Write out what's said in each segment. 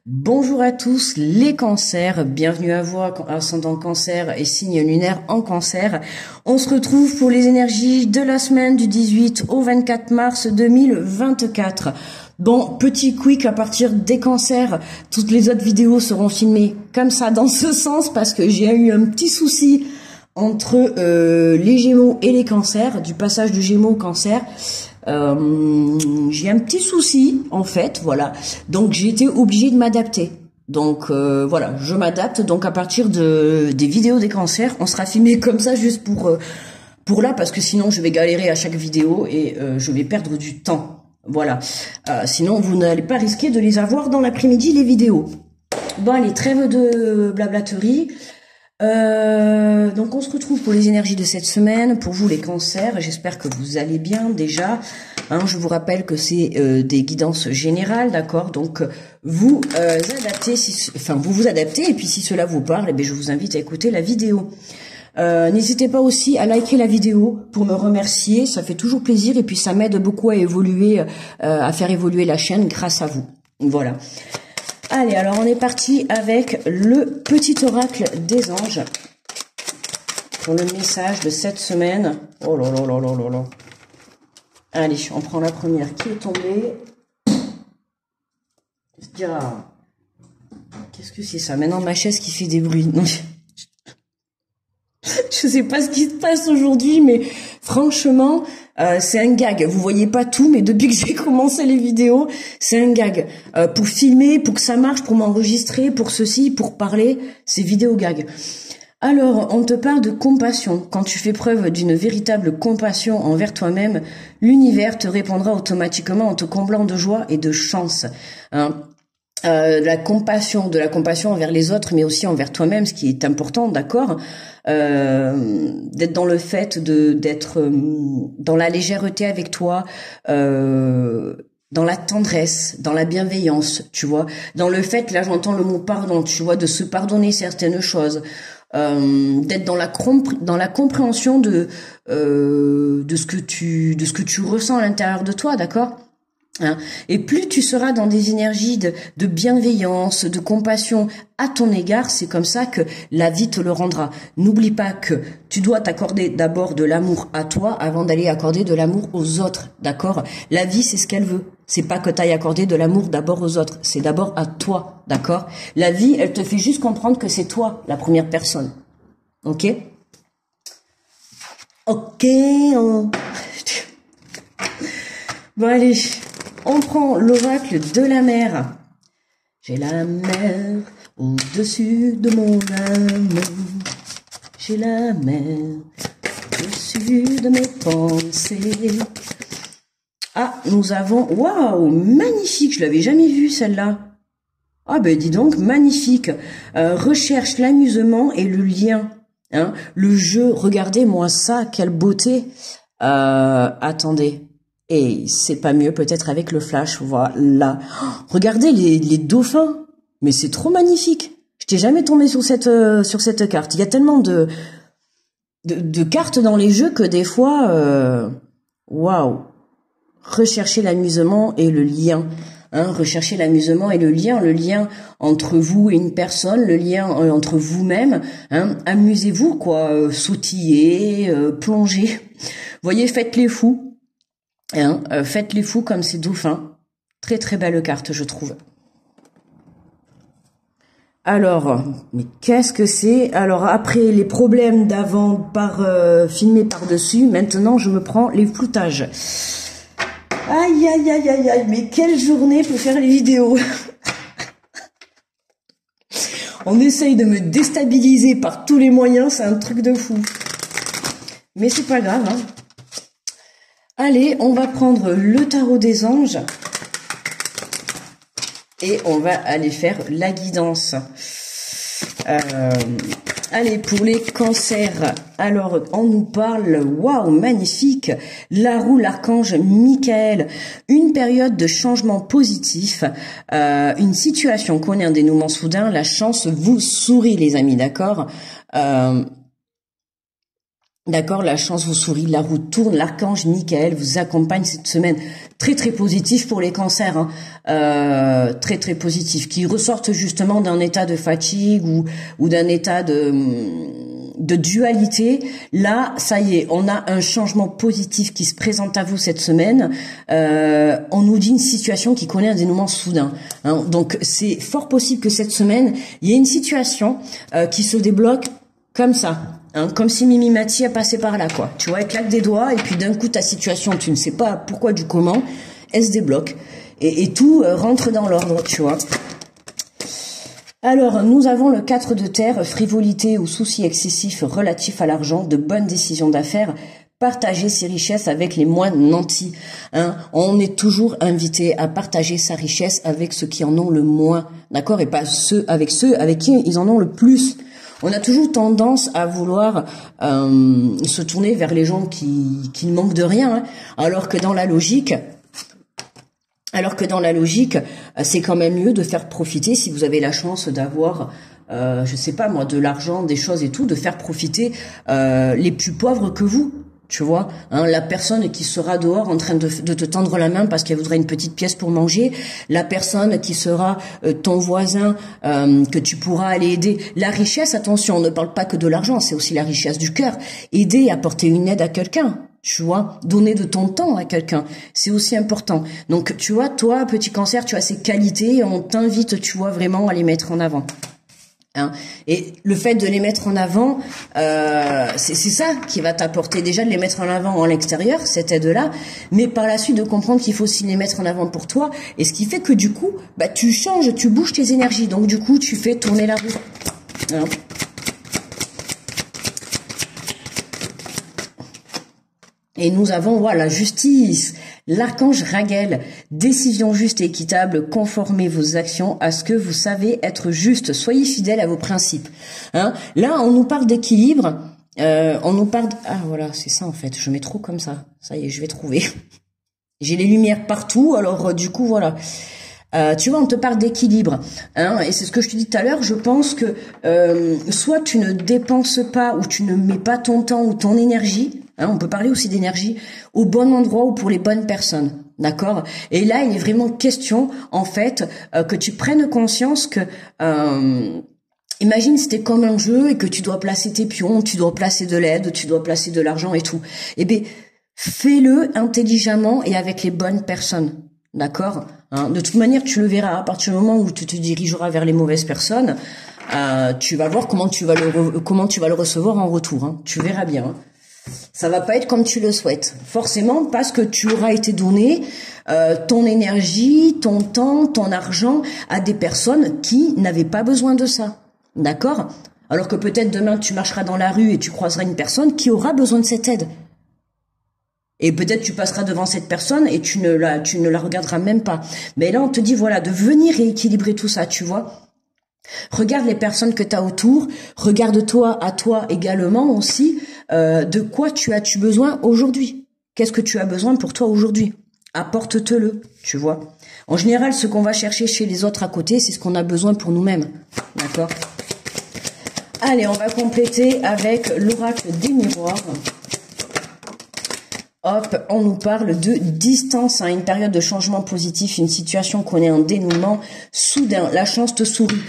Bonjour à tous les cancers, bienvenue à vous, ascendant cancer et signe lunaire en cancer. On se retrouve pour les énergies de la semaine du 18 au 24 mars 2024. Bon, petit quick à partir des cancers, toutes les autres vidéos seront filmées comme ça dans ce sens parce que j'ai eu un petit souci entre les Gémeaux et les cancers, du passage du Gémeaux au cancer. J'ai un petit souci en fait, voilà, donc j'ai été obligée de m'adapter, donc voilà, je m'adapte. Donc à partir des vidéos des cancers, on sera filmé comme ça juste pour là, parce que sinon je vais galérer à chaque vidéo et je vais perdre du temps, voilà. Sinon vous n'allez pas risquer de les avoir dans l'après-midi, les vidéos. Bon allez, trêve de blablaterie. Donc on se retrouve pour les énergies de cette semaine. Pour vous les cancers, j'espère que vous allez bien déjà. Je vous rappelle que c'est des guidances générales, d'accord. Donc vous adaptez, vous vous adaptez, et puis si cela vous parle, je vous invite à écouter la vidéo. N'hésitez pas aussi à liker la vidéo pour me remercier, ça fait toujours plaisir, et puis ça m'aide beaucoup à évoluer, à faire évoluer la chaîne grâce à vous. Voilà. Allez, alors on est parti avec le petit oracle des anges pour le message de cette semaine. Oh là là là là là là. Allez, on prend la première qui est tombée. Qu'est-ce que c'est ça? Maintenant ma chaise qui fait des bruits. Non, je sais pas ce qui se passe aujourd'hui, mais franchement, c'est un gag. Vous voyez pas tout, mais depuis que j'ai commencé les vidéos, c'est un gag. Pour filmer, pour que ça marche, pour m'enregistrer, pour ceci, pour parler, c'est vidéo gag. Alors, on te parle de compassion. Quand tu fais preuve d'une véritable compassion envers toi-même, l'univers te répondra automatiquement en te comblant de joie et de chance. De la compassion envers les autres, mais aussi envers toi-même, ce qui est important, d'accord. D'être dans le fait d'être dans la légèreté avec toi, dans la tendresse, dans la bienveillance, tu vois, dans le fait, là j'entends le mot pardon, tu vois, de se pardonner certaines choses, d'être dans la compréhension de ce que tu ressens à l'intérieur de toi, d'accord. Et plus tu seras dans des énergies de bienveillance, de compassion à ton égard, c'est comme ça que la vie te le rendra. N'oublie pas que tu dois t'accorder d'abord de l'amour à toi avant d'aller accorder de l'amour aux autres, d'accord? La vie, c'est ce qu'elle veut. C'est pas que tu ailles accorder de l'amour d'abord aux autres, c'est d'abord à toi, d'accord? La vie, elle te fait juste comprendre que c'est toi la première personne. Ok? Ok. Bon allez. On prend l'oracle de la mer. J'ai la mer au-dessus de mon âme. J'ai la mer au-dessus de mes pensées. Ah, nous avons... Waouh, magnifique, je l'avais jamais vue celle-là. Ah ben dis donc, magnifique. Recherche l'amusement et le lien. Le jeu, regardez-moi ça, quelle beauté. Attendez. Et c'est pas mieux peut-être avec le flash, voilà. Oh, regardez les dauphins, mais c'est trop magnifique. Je t'ai jamais tombé sur cette carte. Il y a tellement de cartes dans les jeux que des fois, waouh. Recherchez l'amusement et le lien. Recherchez l'amusement et le lien entre vous et une personne, le lien entre vous-même. Amusez-vous, quoi, sautillez, plongez. Voyez, faites les fous. Faites les fous comme ces dauphins. Très très belle carte, je trouve. Alors, mais qu'est-ce que c'est? Alors après les problèmes d'avant filmés par-dessus, maintenant je me prends les floutages. Aïe aïe aïe aïe aïe, mais quelle journée pour faire les vidéos. On essaye de me déstabiliser par tous les moyens, c'est un truc de fou. Mais c'est pas grave, Allez, on va prendre le tarot des anges et on va aller faire la guidance. Allez, pour les cancers, alors on nous parle, waouh, magnifique, la roue, l'archange Michael, une période de changement positif, une situation connaît un dénouement soudain, la chance vous sourit les amis, d'accord. D'accord, la chance vous sourit, la roue tourne, l'archange Michael vous accompagne cette semaine. Très très positif pour les cancers, hein. Très très positif, qui ressortent justement d'un état de fatigue ou d'un état de dualité. Là, ça y est, on a un changement positif qui se présente à vous cette semaine. On nous dit une situation qui connaît un dénouement soudain, hein. Donc c'est fort possible que cette semaine, il y ait une situation qui se débloque comme ça. Hein, comme si Mimi Mati a passé par là, quoi. Tu vois, elle claque des doigts et puis d'un coup, ta situation, tu ne sais pas pourquoi du comment, elle se débloque. Et tout rentre dans l'ordre, tu vois. Alors, nous avons le 4 de terre, frivolité ou soucis excessifs relatifs à l'argent, de bonnes décisions d'affaires, partager ses richesses avec les moins nantis. Hein. On est toujours invité à partager sa richesse avec ceux qui en ont le moins, d'accord, et pas ceux avec qui ils en ont le plus. On a toujours tendance à vouloir se tourner vers les gens qui ne manquent de rien, hein, alors que dans la logique, c'est quand même mieux de faire profiter, si vous avez la chance d'avoir, je sais pas moi, de l'argent, des choses et tout, de faire profiter les plus pauvres que vous. Tu vois, hein, la personne qui sera dehors en train de te tendre la main parce qu'elle voudrait une petite pièce pour manger, la personne qui sera ton voisin que tu pourras aller aider. La richesse, attention, on ne parle pas que de l'argent, c'est aussi la richesse du cœur. Aider, apporter une aide à quelqu'un, tu vois, donner de ton temps à quelqu'un, c'est aussi important. Donc, tu vois, toi, petit cancer, tu as ces qualités et on t'invite, tu vois, vraiment à les mettre en avant. Hein. Et le fait de les mettre en avant, c'est ça qui va t'apporter déjà de les mettre en avant en l'extérieur, cette aide-là, mais par la suite de comprendre qu'il faut aussi les mettre en avant pour toi, et ce qui fait que du coup, bah tu changes, tu bouges tes énergies, donc du coup tu fais tourner la roue. Hein. Et nous avons, voilà, justice, l'archange Raguel, décision juste et équitable, conformez vos actions à ce que vous savez être juste, soyez fidèles à vos principes. Hein. Là, on nous parle d'équilibre, on nous parle... Ah voilà, c'est ça en fait, je mets trop comme ça, ça y est, je vais trouver. J'ai les lumières partout, alors du coup, voilà. Tu vois, on te parle d'équilibre, hein, et c'est ce que je te dis tout à l'heure, je pense que soit tu ne dépenses pas, ou tu ne mets pas ton temps ou ton énergie, hein, on peut parler aussi d'énergie, au bon endroit ou pour les bonnes personnes, d'accord? Et là, il est vraiment question, en fait, que tu prennes conscience que... imagine c'était comme un jeu et que tu dois placer tes pions, tu dois placer de l'aide, tu dois placer de l'argent et tout. Eh bien, fais-le intelligemment et avec les bonnes personnes. D'accord, hein, de toute manière, tu le verras à partir du moment où tu te dirigeras vers les mauvaises personnes, tu vas voir comment tu vas le recevoir en retour. Hein, tu verras bien. Hein. Ça va pas être comme tu le souhaites, forcément, parce que tu auras été donné ton énergie, ton temps, ton argent à des personnes qui n'avaient pas besoin de ça. D'accord? Alors que peut-être demain tu marcheras dans la rue et tu croiseras une personne qui aura besoin de cette aide. Et peut-être tu passeras devant cette personne et tu ne la regarderas même pas. Mais là, on te dit, voilà, de venir rééquilibrer tout ça, tu vois. Regarde les personnes que tu as autour, regarde-toi à toi également aussi, de quoi tu as-tu besoin aujourd'hui? Qu'est-ce que tu as besoin pour toi aujourd'hui? Apporte-te-le, tu vois. En général, ce qu'on va chercher chez les autres à côté, c'est ce qu'on a besoin pour nous-mêmes. D'accord? Allez, on va compléter avec l'oracle des miroirs. Hop, on nous parle de distance à une période de changement positif, une situation qu'on est en dénouement soudain. La chance te sourit.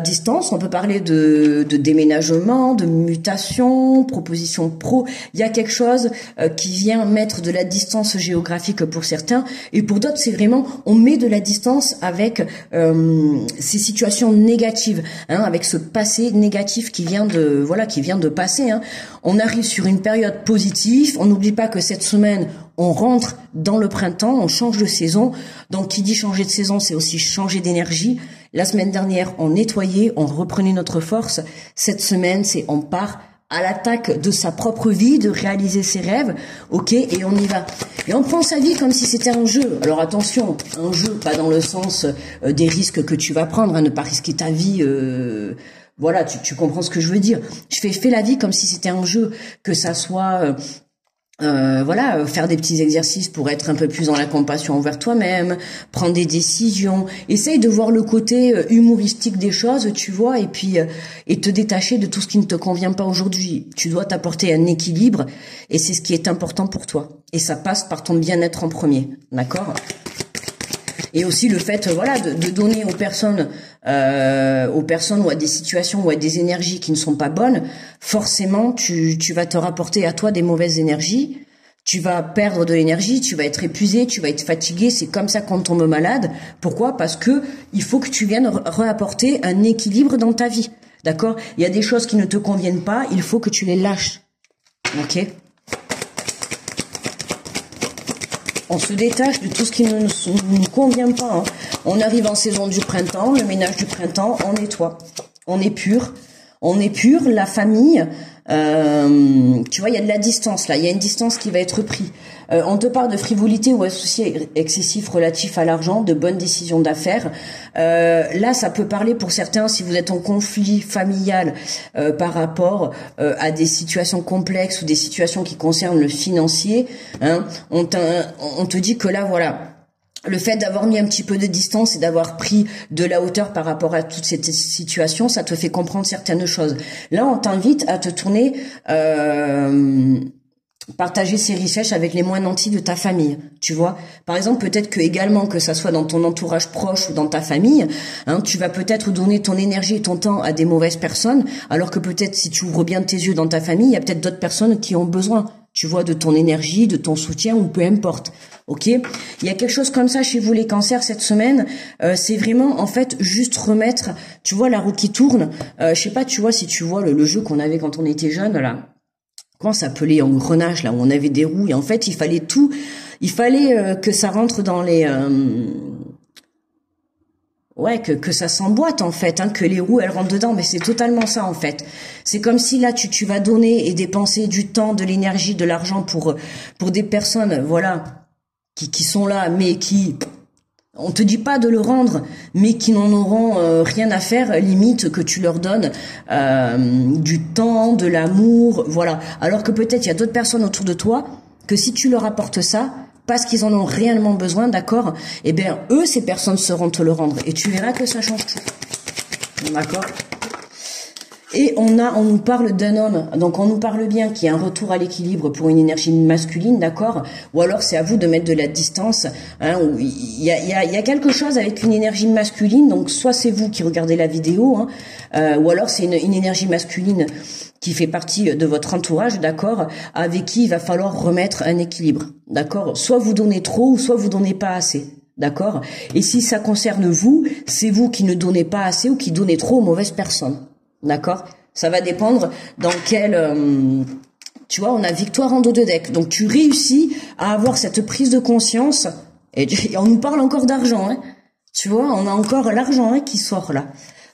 Distance, on peut parler de déménagement, de mutation, proposition pro. Il y a quelque chose qui vient mettre de la distance géographique pour certains, et pour d'autres, c'est vraiment on met de la distance avec ces situations négatives, hein, avec ce passé négatif qui vient de passer. Hein. On arrive sur une période positive. On n'oublie pas que cette semaine, on rentre dans le printemps, on change de saison. Donc, qui dit changer de saison, c'est aussi changer d'énergie. La semaine dernière, on nettoyait, on reprenait notre force. Cette semaine, c'est on part à l'attaque de sa propre vie, de réaliser ses rêves, ok, et on y va. Et on prend sa vie comme si c'était un jeu. Alors attention, un jeu, pas dans le sens des risques que tu vas prendre, hein, ne pas risquer ta vie... Voilà, tu comprends ce que je veux dire. Fais la vie comme si c'était un jeu, que ça soit voilà, faire des petits exercices pour être un peu plus dans la compassion envers toi-même, prendre des décisions, essaye de voir le côté humoristique des choses, tu vois, et puis et te détacher de tout ce qui ne te convient pas aujourd'hui. Tu dois t'apporter un équilibre et c'est ce qui est important pour toi. Et ça passe par ton bien-être en premier, d'accord ? Et aussi le fait, voilà, de donner aux personnes ou à des situations ou à des énergies qui ne sont pas bonnes, forcément, tu vas te rapporter à toi des mauvaises énergies. Tu vas perdre de l'énergie, tu vas être épuisé, tu vas être fatigué. C'est comme ça qu'on tombe malade. Pourquoi ? Parce que il faut que tu viennes réapporter un équilibre dans ta vie. D'accord ? Il y a des choses qui ne te conviennent pas, il faut que tu les lâches. Ok ? On se détache de tout ce qui ne nous convient pas. Hein. On arrive en saison du printemps, le ménage du printemps, on nettoie. On est pur. On est pur, la famille. Tu vois, il y a de la distance là. Il y a une distance qui va être prise. On te parle de frivolité ou associé excessif relatif à l'argent, de bonnes décisions d'affaires. Là, ça peut parler pour certains si vous êtes en conflit familial par rapport à des situations complexes ou des situations qui concernent le financier. Hein, on te dit que là, voilà. Le fait d'avoir mis un petit peu de distance et d'avoir pris de la hauteur par rapport à toute cette situation, ça te fait comprendre certaines choses. Là, on t'invite à te tourner, partager ces richesses avec les moins nantis de ta famille, tu vois. Par exemple, peut-être que également, que ça soit dans ton entourage proche ou dans ta famille, hein, tu vas peut-être donner ton énergie et ton temps à des mauvaises personnes, alors que peut-être si tu ouvres bien tes yeux dans ta famille, il y a peut-être d'autres personnes qui ont besoin, tu vois, de ton énergie, de ton soutien ou peu importe. Ok, il y a quelque chose comme ça chez vous les cancers cette semaine. C'est vraiment en fait juste remettre, tu vois la roue qui tourne. Je sais pas, tu vois si tu vois le jeu qu'on avait quand on était jeune là. Comment ça s'appelait, engrenage là où on avait des roues et en fait il fallait que ça rentre dans les que ça s'emboîte en fait, hein, que les roues elles rentrent dedans, mais c'est totalement ça en fait. C'est comme si là tu vas donner et dépenser du temps, de l'énergie, de l'argent pour des personnes, voilà, qui sont là, mais qui, on te dit pas de le rendre, mais qui n'en auront rien à faire, limite que tu leur donnes du temps, de l'amour, voilà. Alors que peut-être il y a d'autres personnes autour de toi que si tu leur apportes ça, parce qu'ils en ont réellement besoin, d'accord, eh bien eux, ces personnes sauront te le rendre et tu verras que ça change tout, d'accord. Et on nous parle d'un homme, donc on nous parle bien qu'il y a un retour à l'équilibre pour une énergie masculine, d'accord, ou alors c'est à vous de mettre de la distance, hein, où il y a quelque chose avec une énergie masculine, donc soit c'est vous qui regardez la vidéo, hein, ou alors c'est une énergie masculine qui fait partie de votre entourage, d'accord, avec qui il va falloir remettre un équilibre, d'accord, soit vous donnez trop ou soit vous donnez pas assez. D'accord. Et si ça concerne vous, c'est vous qui ne donnez pas assez ou qui donnez trop aux mauvaises personnes. D'accord. Ça va dépendre dans quel... tu vois, on a victoire en dos de deck. Donc tu réussis à avoir cette prise de conscience. Et on nous parle encore d'argent. Hein. Tu vois, on a encore l'argent qui sort là.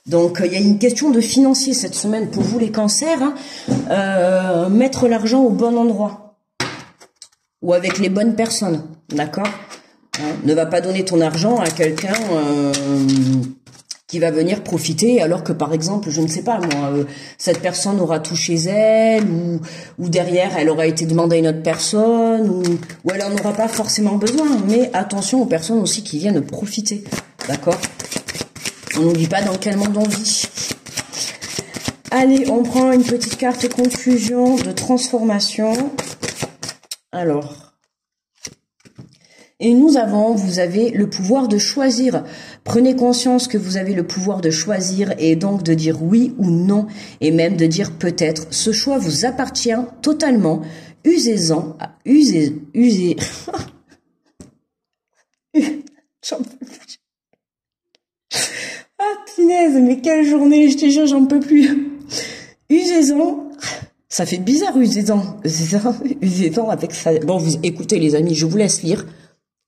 Donc il y a une question de financier cette semaine pour vous les cancers. Hein. Mettre l'argent au bon endroit. Ou avec les bonnes personnes. D'accord. Ne va pas donner ton argent à quelqu'un qui va venir profiter alors que par exemple, je ne sais pas moi, cette personne aura tout chez elle ou derrière elle aura été demandée à une autre personne ou elle en aura pas forcément besoin. Mais attention aux personnes aussi qui viennent profiter, d'accord. On n'oublie pas dans quel monde on vit. Allez, on prend une petite carte conclusion de transformation. Alors... Et vous avez le pouvoir de choisir. Prenez conscience que vous avez le pouvoir de choisir et donc de dire oui ou non et même de dire peut-être. Ce choix vous appartient totalement. Usez-en. Usez. J'en peux plus. Ah, punaise, mais quelle journée, je te jure, j'en peux plus. Usez-en. Ça fait bizarre, usez-en. Usez-en avec ça. Bon, vous écoutez les amis, je vous laisse lire.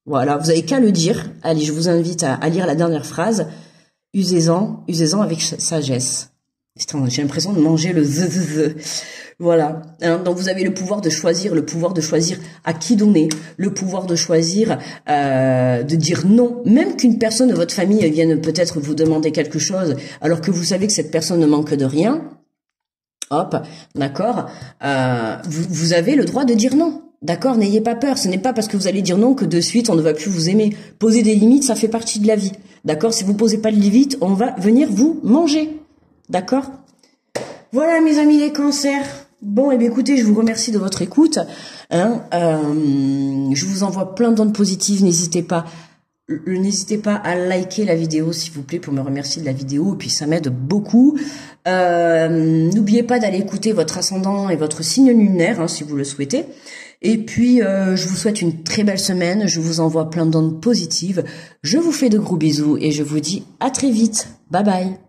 Voilà, vous avez qu'à le dire. Allez, je vous invite à lire la dernière phrase. Usez-en avec sagesse. J'ai l'impression de manger le z. Voilà. Hein, donc vous avez le pouvoir de choisir à qui donner, le pouvoir de choisir de dire non, même qu'une personne de votre famille vienne peut-être vous demander quelque chose, alors que vous savez que cette personne ne manque de rien. Hop, d'accord. Vous avez le droit de dire non. D'accord? N'ayez pas peur. Ce n'est pas parce que vous allez dire non que de suite on ne va plus vous aimer. Poser des limites, ça fait partie de la vie. D'accord? Si vous posez pas de limites, on va venir vous manger. D'accord? Voilà mes amis les cancers. Bon, eh bien écoutez, je vous remercie de votre écoute. Hein, je vous envoie plein d'ondes positives. N'hésitez pas à liker la vidéo, s'il vous plaît, pour me remercier de la vidéo. Et puis ça m'aide beaucoup. N'oubliez pas d'aller écouter votre ascendant et votre signe lunaire, hein, si vous le souhaitez. Et puis, je vous souhaite une très belle semaine. Je vous envoie plein d'ondes positives. Je vous fais de gros bisous et je vous dis à très vite. Bye bye.